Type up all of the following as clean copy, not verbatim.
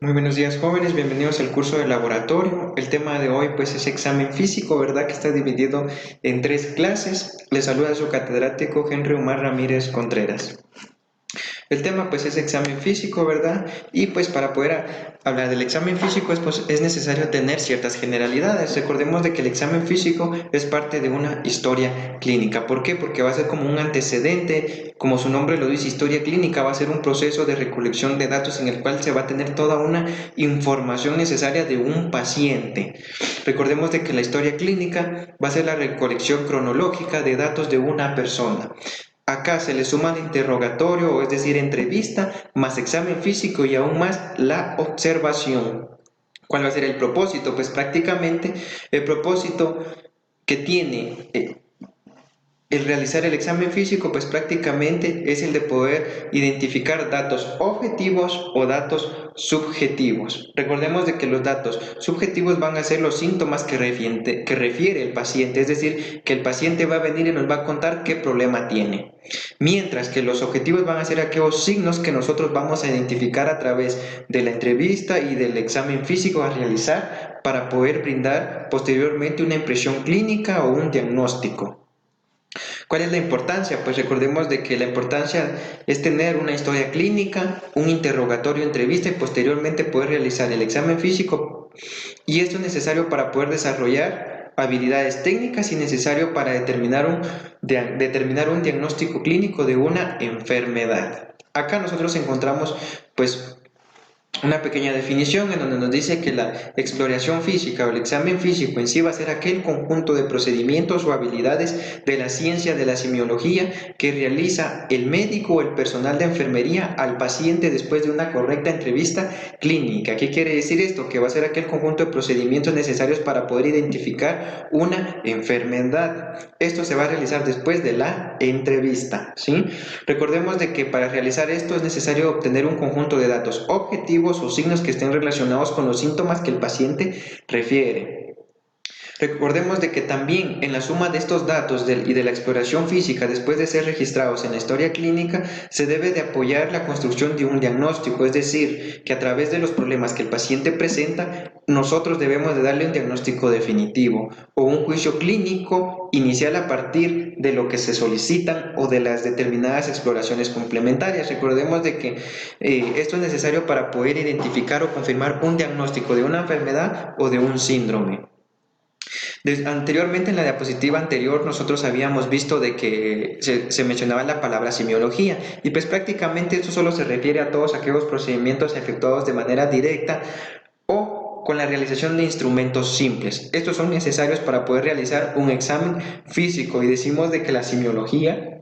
Muy buenos días, jóvenes, bienvenidos al curso de laboratorio. El tema de hoy pues es examen físico, ¿verdad? Que está dividido en 3 clases. Les saluda su catedrático Henry Omar Ramírez Contreras. El tema pues es examen físico, ¿verdad? Y pues para poder hablar del examen físico es necesario tener ciertas generalidades. Recordemos de que el examen físico es parte de una historia clínica. ¿Por qué? Porque va a ser como un antecedente, como su nombre lo dice, historia clínica, va a ser un proceso de recolección de datos en el cual se va a tener toda una información necesaria de un paciente. Recordemos de que la historia clínica va a ser la recolección cronológica de datos de una persona. Acá se le suma el interrogatorio, es decir, entrevista, más examen físico y aún más la observación. ¿Cuál va a ser el propósito? Pues prácticamente el propósito que tiene el realizar el examen físico, pues prácticamente es el de poder identificar datos objetivos o datos subjetivos. Recordemos de que los datos subjetivos van a ser los síntomas que refiere el paciente, es decir, que el paciente va a venir y nos va a contar qué problema tiene. Mientras que los objetivos van a ser aquellos signos que nosotros vamos a identificar a través de la entrevista y del examen físico a realizar para poder brindar posteriormente una impresión clínica o un diagnóstico. ¿Cuál es la importancia? Pues recordemos de que la importancia es tener una historia clínica, un interrogatorio, entrevista y posteriormente poder realizar el examen físico. Y esto es necesario para poder desarrollar habilidades técnicas y necesario para determinar un diagnóstico clínico de una enfermedad. Acá nosotros encontramos pues una pequeña definición en donde nos dice que la exploración física o el examen físico en sí va a ser aquel conjunto de procedimientos o habilidades de la ciencia de la semiología que realiza el médico o el personal de enfermería al paciente después de una correcta entrevista clínica. ¿Qué quiere decir esto? Que va a ser aquel conjunto de procedimientos necesarios para poder identificar una enfermedad. Esto se va a realizar después de la entrevista, ¿sí? Recordemos de que para realizar esto es necesario obtener un conjunto de datos objetivos o signos que estén relacionados con los síntomas que el paciente refiere. Recordemos de que también en la suma de estos datos y de la exploración física después de ser registrados en la historia clínica se debe de apoyar la construcción de un diagnóstico, es decir, que a través de los problemas que el paciente presenta nosotros debemos de darle un diagnóstico definitivo o un juicio clínico inicial a partir de lo que se solicitan o de las determinadas exploraciones complementarias. Recordemos de que esto es necesario para poder identificar o confirmar un diagnóstico de una enfermedad o de un síndrome. Anteriormente, en la diapositiva anterior, nosotros habíamos visto de que se mencionaba la palabra semiología y pues prácticamente esto solo se refiere a todos aquellos procedimientos efectuados de manera directa o con la realización de instrumentos simples. Estos son necesarios para poder realizar un examen físico y decimos de que la semiología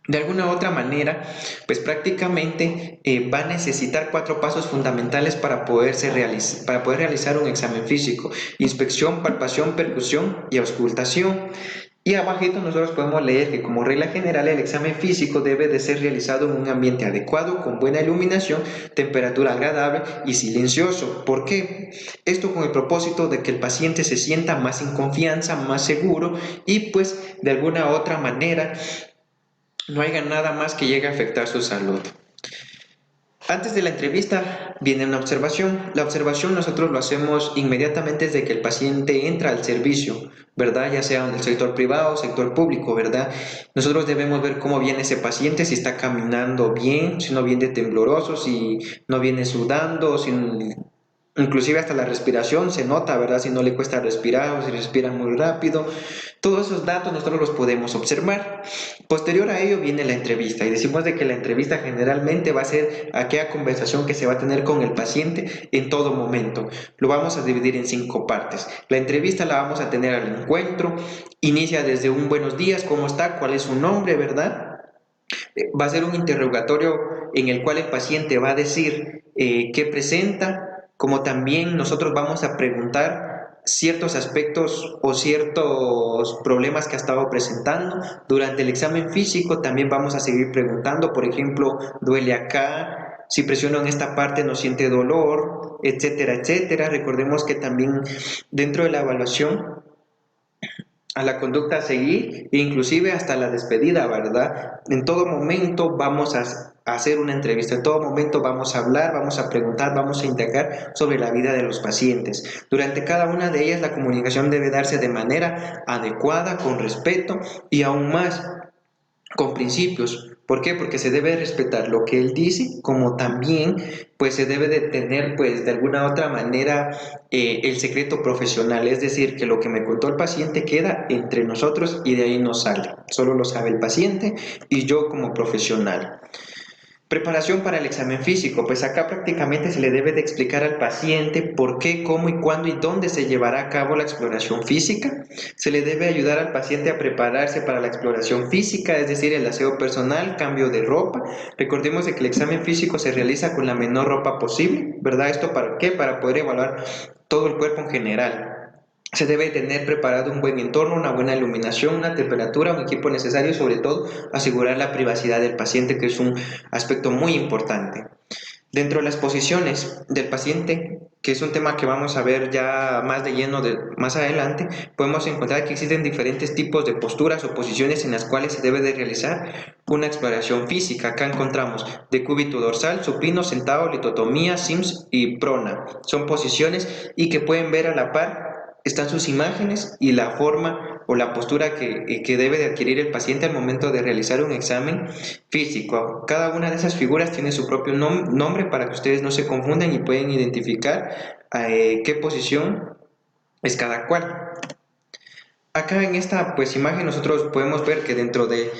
de alguna u otra manera, pues prácticamente va a necesitar 4 pasos fundamentales para poder realizar un examen físico: inspección, palpación, percusión y auscultación. Y abajito nosotros podemos leer que como regla general el examen físico debe de ser realizado en un ambiente adecuado, con buena iluminación, temperatura agradable y silencioso. ¿Por qué? Esto con el propósito de que el paciente se sienta más en confianza, más seguro y pues de alguna u otra manera no haya nada más que llegue a afectar su salud. Antes de la entrevista viene una observación. La observación nosotros lo hacemos inmediatamente desde que el paciente entra al servicio, ¿verdad? Ya sea en el sector privado o sector público, ¿verdad? Nosotros debemos ver cómo viene ese paciente, si está caminando bien, si no viene tembloroso, si no viene sudando, si inclusive hasta la respiración se nota, ¿verdad? Si no le cuesta respirar o si respira muy rápido. Todos esos datos nosotros los podemos observar. Posterior a ello viene la entrevista y decimos de que la entrevista generalmente va a ser aquella conversación que se va a tener con el paciente en todo momento. Lo vamos a dividir en 5 partes. La entrevista la vamos a tener al encuentro. Inicia desde un buenos días, ¿cómo está? ¿Cuál es su nombre, verdad? Va a ser un interrogatorio en el cual el paciente va a decir qué presenta, como también nosotros vamos a preguntar ciertos aspectos o ciertos problemas que ha estado presentando. Durante el examen físico también vamos a seguir preguntando, por ejemplo, duele acá, si presiono en esta parte no siente dolor, etcétera, etcétera. Recordemos que también dentro de la evaluación a la conducta a seguir, inclusive hasta la despedida, ¿verdad? En todo momento vamos a hacer una entrevista. En todo momento vamos a hablar, vamos a preguntar, vamos a indagar sobre la vida de los pacientes. Durante cada una de ellas la comunicación debe darse de manera adecuada, con respeto y aún más con principios. ¿Por qué? Porque se debe respetar lo que él dice, como también pues se debe de tener pues de alguna otra manera el secreto profesional, es decir, que lo que me contó el paciente queda entre nosotros y de ahí no sale, solo lo sabe el paciente y yo como profesional. Preparación para el examen físico, pues acá prácticamente se le debe de explicar al paciente por qué, cómo y cuándo y dónde se llevará a cabo la exploración física. Se le debe ayudar al paciente a prepararse para la exploración física, es decir, el aseo personal, cambio de ropa. Recordemos de que el examen físico se realiza con la menor ropa posible, ¿verdad? ¿Esto para qué? Para poder evaluar todo el cuerpo en general. Se debe tener preparado un buen entorno, una buena iluminación, una temperatura, un equipo necesario y sobre todo asegurar la privacidad del paciente, que es un aspecto muy importante. Dentro de las posiciones del paciente, que es un tema que vamos a ver ya más de lleno más adelante, podemos encontrar que existen diferentes tipos de posturas o posiciones en las cuales se debe de realizar una exploración física. Acá encontramos decúbito dorsal, supino, sentado, litotomía, sims y prona. Son posiciones y que pueden ver a la par están sus imágenes y la forma o la postura que debe de adquirir el paciente al momento de realizar un examen físico. Cada una de esas figuras tiene su propio nombre para que ustedes no se confundan y pueden identificar qué posición es cada cual. Acá en esta pues imagen nosotros podemos ver que dentro de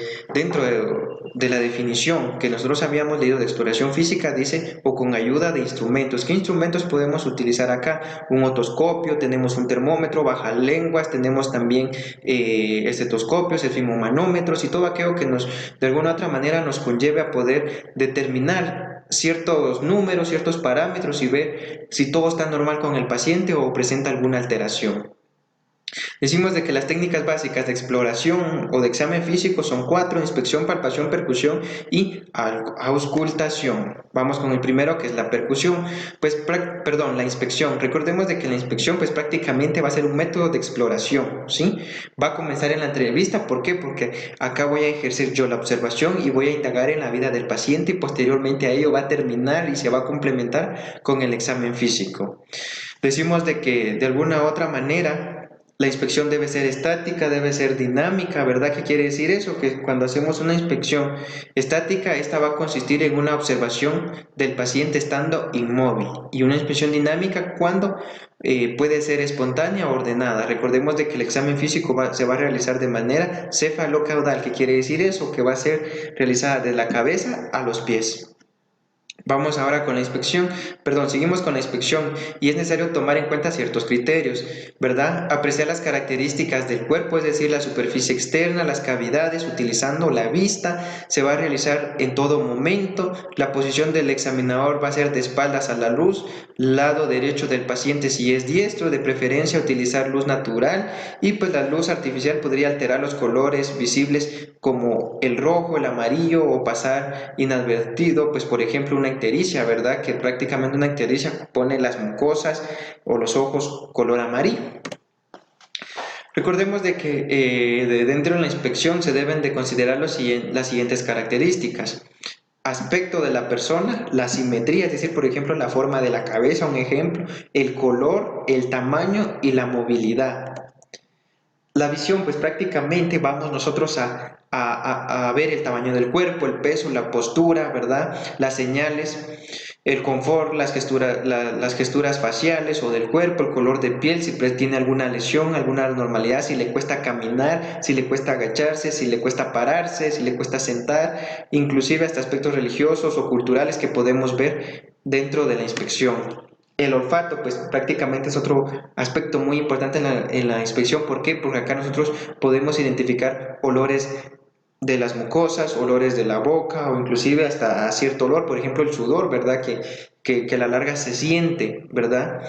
la definición que nosotros habíamos leído de exploración física dice o con ayuda de instrumentos. ¿Qué instrumentos podemos utilizar acá? Un otoscopio, tenemos un termómetro, bajalenguas, tenemos también estetoscopios, efimomanómetros y todo aquello que de alguna u otra manera nos conlleve a poder determinar ciertos números, ciertos parámetros y ver si todo está normal con el paciente o presenta alguna alteración. Decimos de que las técnicas básicas de exploración o de examen físico son 4: inspección, palpación, percusión y auscultación. Vamos con el primero, que es la percusión, la inspección. Recordemos de que la inspección pues prácticamente va a ser un método de exploración, ¿sí? Va a comenzar en la entrevista. ¿Por qué? Porque acá voy a ejercer yo la observación y voy a indagar en la vida del paciente y posteriormente a ello va a terminar y se va a complementar con el examen físico. Decimos de que de alguna u otra manera la inspección debe ser estática, debe ser dinámica, ¿verdad? ¿Qué quiere decir eso? Que cuando hacemos una inspección estática, esta va a consistir en una observación del paciente estando inmóvil, y una inspección dinámica cuando puede ser espontánea o ordenada. Recordemos de que el examen físico se va a realizar de manera cefalocaudal. ¿Qué quiere decir eso? Que va a ser realizada de la cabeza a los pies. Vamos ahora con la inspección, seguimos con la inspección y es necesario tomar en cuenta ciertos criterios, ¿verdad? Apreciar las características del cuerpo, es decir, la superficie externa, las cavidades, utilizando la vista. Se va a realizar en todo momento. La posición del examinador va a ser de espaldas a la luz, lado derecho del paciente si es diestro, de preferencia utilizar luz natural, y pues la luz artificial podría alterar los colores visibles como el rojo, el amarillo, o pasar inadvertido, pues por ejemplo una ictericia, ¿verdad? Que prácticamente una ictericia pone las mucosas o los ojos color amarillo. Recordemos de que dentro de la inspección se deben de considerar las siguientes características: aspecto de la persona, la simetría, es decir, por ejemplo, la forma de la cabeza, un ejemplo, el color, el tamaño y la movilidad. La visión, pues prácticamente vamos nosotros a ver el tamaño del cuerpo, el peso, la postura, ¿verdad? Las señales, el confort, las gesturas faciales o del cuerpo, el color de piel, si tiene alguna lesión, alguna anormalidad, si le cuesta caminar, si le cuesta agacharse, si le cuesta pararse, si le cuesta sentar, inclusive hasta aspectos religiosos o culturales que podemos ver dentro de la inspección. El olfato, pues prácticamente es otro aspecto muy importante en la inspección. ¿Por qué? Porque acá nosotros podemos identificar olores de las mucosas, olores de la boca o inclusive hasta cierto olor, por ejemplo el sudor, ¿verdad? Que a la larga se siente, ¿verdad?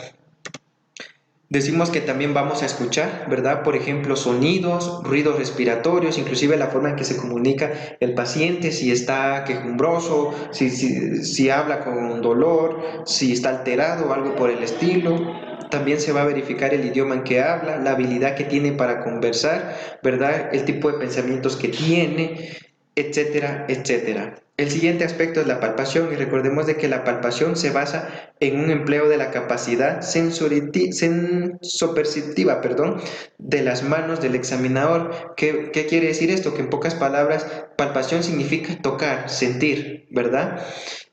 Decimos que también vamos a escuchar, ¿verdad? Por ejemplo, sonidos, ruidos respiratorios, inclusive la forma en que se comunica el paciente, si está quejumbroso, si habla con dolor, si está alterado o algo por el estilo. También se va a verificar el idioma en que habla, la habilidad que tiene para conversar, ¿verdad? El tipo de pensamientos que tiene. etcétera, etcétera. El siguiente aspecto es la palpación y recordemos de que la palpación se basa en un empleo de la capacidad sensoperceptiva, de las manos del examinador. ¿Qué quiere decir esto? Que en pocas palabras, palpación significa tocar, sentir, ¿verdad?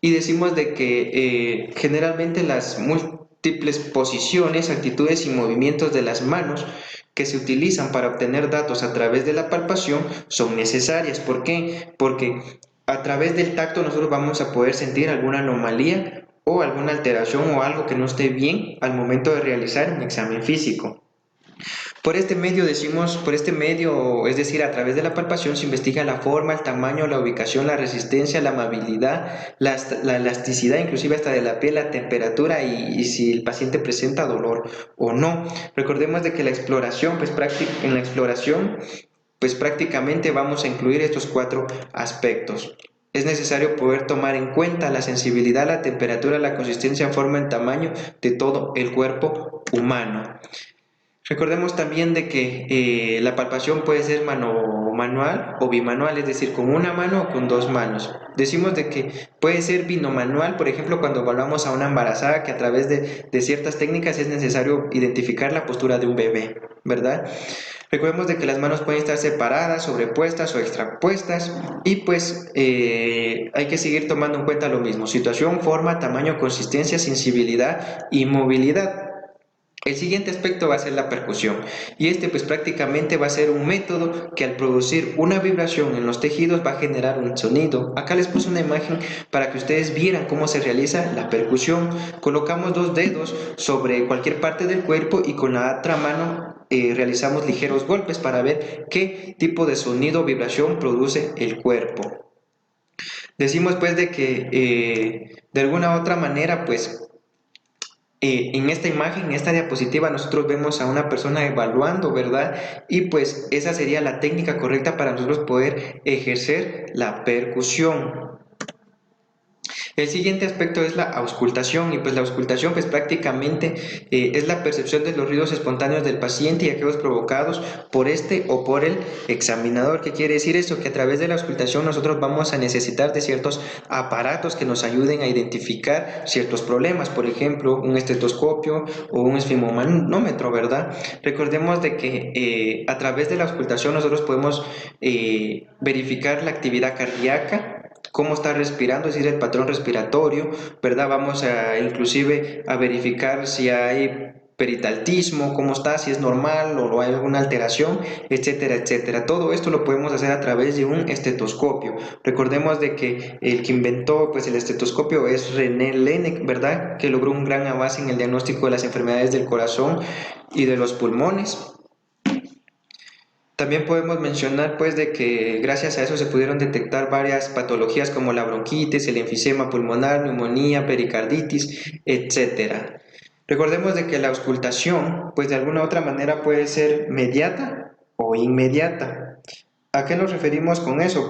Y decimos de que generalmente las múltiples posiciones, actitudes y movimientos de las manos que se utilizan para obtener datos a través de la palpación son necesarias. ¿Por qué? Porque a través del tacto nosotros vamos a poder sentir alguna anomalía o alguna alteración o algo que no esté bien al momento de realizar un examen físico. Por este medio, es decir, a través de la palpación se investiga la forma, el tamaño, la ubicación, la resistencia, la amabilidad, la elasticidad, inclusive hasta de la piel, la temperatura y si el paciente presenta dolor o no. Recordemos de que la exploración, en la exploración, prácticamente vamos a incluir estos 4 aspectos. Es necesario poder tomar en cuenta la sensibilidad, la temperatura, la consistencia, forma y tamaño de todo el cuerpo humano. Recordemos también de que la palpación puede ser manual o bimanual, es decir, con una mano o con 2 manos. Decimos de que puede ser binomanual, por ejemplo, cuando evaluamos a una embarazada, que a través de ciertas técnicas es necesario identificar la postura de un bebé, ¿verdad? Recordemos de que las manos pueden estar separadas, sobrepuestas o extrapuestas y hay que seguir tomando en cuenta lo mismo: situación, forma, tamaño, consistencia, sensibilidad y movilidad. El siguiente aspecto va a ser la percusión y prácticamente va a ser un método que al producir una vibración en los tejidos va a generar un sonido. Acá les puse una imagen para que ustedes vieran cómo se realiza la percusión. Colocamos 2 dedos sobre cualquier parte del cuerpo y con la otra mano realizamos ligeros golpes para ver qué tipo de sonido o vibración produce el cuerpo. Decimos de que de alguna u otra manera en esta imagen, en esta diapositiva, nosotros vemos a una persona evaluando, ¿verdad? Y esa sería la técnica correcta para nosotros poder ejercer la percusión. El siguiente aspecto es la auscultación y la auscultación prácticamente es la percepción de los ruidos espontáneos del paciente y aquellos provocados por este o por el examinador. ¿Qué quiere decir esto? Que a través de la auscultación nosotros vamos a necesitar de ciertos aparatos que nos ayuden a identificar ciertos problemas, por ejemplo, un estetoscopio o un esfigmomanómetro, ¿verdad? Recordemos de que a través de la auscultación nosotros podemos verificar la actividad cardíaca, cómo está respirando, es decir, el patrón respiratorio, ¿verdad? Vamos a inclusive a verificar si hay peritaltismo, cómo está, si es normal o hay alguna alteración, etcétera, etcétera. Todo esto lo podemos hacer a través de un estetoscopio. Recordemos de que el que inventó el estetoscopio es René Laennec, ¿verdad? Que logró un gran avance en el diagnóstico de las enfermedades del corazón y de los pulmones. También podemos mencionar de que gracias a eso se pudieron detectar varias patologías como la bronquitis, el enfisema pulmonar, neumonía, pericarditis, etc. Recordemos de que la auscultación de alguna u otra manera puede ser mediata o inmediata. ¿A qué nos referimos con eso?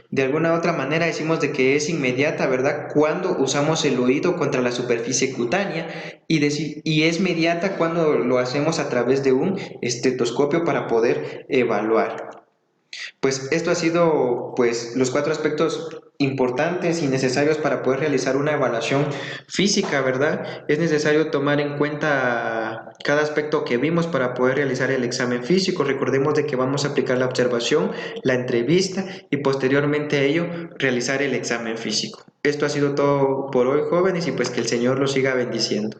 De alguna u otra manera decimos de que es inmediata, ¿verdad? Cuando usamos el oído contra la superficie cutánea y es mediata cuando lo hacemos a través de un estetoscopio para poder evaluar. Esto ha sido los 4 aspectos importantes y necesarios para poder realizar una evaluación física, ¿verdad? Es necesario tomar en cuenta cada aspecto que vimos para poder realizar el examen físico. Recordemos de que vamos a aplicar la observación, la entrevista y posteriormente a ello realizar el examen físico. Esto ha sido todo por hoy, jóvenes, y que el Señor los siga bendiciendo.